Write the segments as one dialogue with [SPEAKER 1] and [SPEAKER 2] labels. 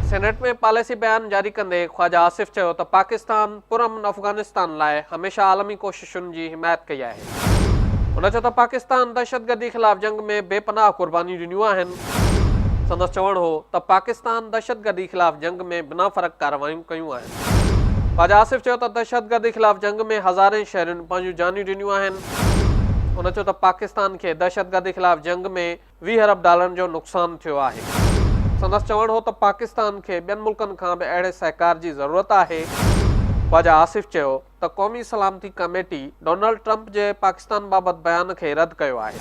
[SPEAKER 1] Senate में policy बयान जारी कंदे ख्वाजा आसिफ चयो त पाकिस्तान पुरअमन अफ़गानिस्तान लाइ हमेशह आलमी कोशिशुनि जी हिमायत कई आहे। हुन चयो त पाकिस्तान दहशतगर्दी ख़िलाफ़ जंग में बेपनाह क़ुर्बानियूं ॾिनियूं आहिनि। संदसि चवणु हो त पाकिस्तान दहशतगर्दी ख़िलाफ़ जंग में बिना फ़र्क़ कार्रवायूं कयूं आहिनि। ख्वाजा आसिफ चयो त दहशतगर्दी ख़िलाफ़ जंग में हज़ारे शहरियुनि पंहिंजूं जानियूं ॾिनियूं आहिनि। हुन चयो त पाकिस्तान खे दहशतगर्दी ख़िलाफ़ जंग में $20 अरब जो नुक़सानु थियो आहे। संदसि चवणु हो त पाकिस्तान खे ॿियनि मुल्कनि खां बि अहिड़े सहकार जी ज़रूरत आहे। ख्वाजा आसिफ चयो त क़ौमी सलामती कमेटी डोनाल्ड ट्रंप जे पाकिस्तान बाबति बयान खे रद्द कयो आहे।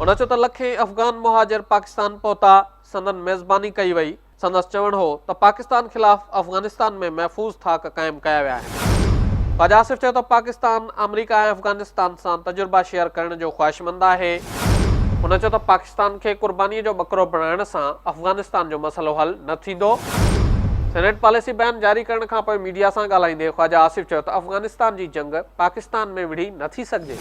[SPEAKER 1] हुन चयो त लखे अफ़गान मुहाजिर पाकिस्तान पहुता, संदन मेज़बानी कई वई। संदसि चवणु हो त पाकिस्तान ख़िलाफ़ अफ़गानिस्तान में महफ़ूज़ थाक क़ाइमु कया विया आहिनि। ख्वाजा आसिफ चयो त पाकिस्तान अमरीका ऐं अफ़गानिस्तान सां तजुर्बा शेयर करण जो ख़्वाहिशमंद आहे। हुन चयो त पाकिस्तान खे क़ुर्बानीअ जो बकरो बणाइण सां अफ़गानिस्तान जो मसइलो हल न थींदो। सेनेट पॉलिसी बयान जारी करण खां पोइ मीडिया सां ॻाल्हाईंदे ख्वाजा आसिफ चयो त अफ़गानिस्तान जी जंग पाकिस्तान में विढ़ी नथी सघिजे।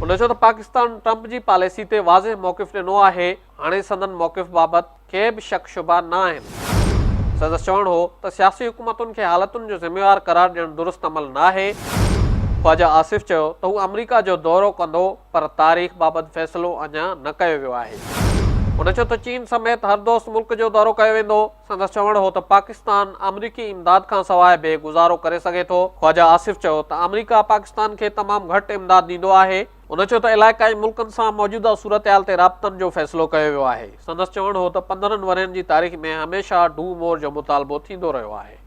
[SPEAKER 1] हुन चयो त पाकिस्तान ट्रंप जी पॉलिसी ते वाज़िह मौक़िफ़ ॾिनो आहे। हाणे संदन मौक़िफ़ बाबति के बि शक शुबा न आहिनि। संदसि चवणु हो त सियासी हुकूमतुनि खे हालतुनि जो ज़िम्मेवार करार ॾियणु दुरुस्त अमल न आहे। ख्वाजा आसिफ चयो त हू अमरीका जो दौरो कंदो, पर तारीख़ बाबति फ़ैसिलो अञा न कयो वियो आहे। हुन चयो त चीन समेत हर दोस्त मुल्क जो दौरो कयो वेंदो। संदसि चवणु हो त पाकिस्तान अमरीकी इमदाद खां सवाइ बि गुज़ारो करे सघे थो। ख्वाजा आसिफ चयो त अमरीका पाकिस्तान खे तमामु घटि इमदाद ॾींदो आहे। हुन चयो त इलाइक़ाई मुल्कनि सां मौजूदा सूरत हाल ते राब्तनि जो फ़ैसिलो कयो वियो आहे। संदसि चवणु हो त 15 वरनि जी तारीख़ में हमेशह डू मोर जो मुतालबो थींदो रहियो आहे।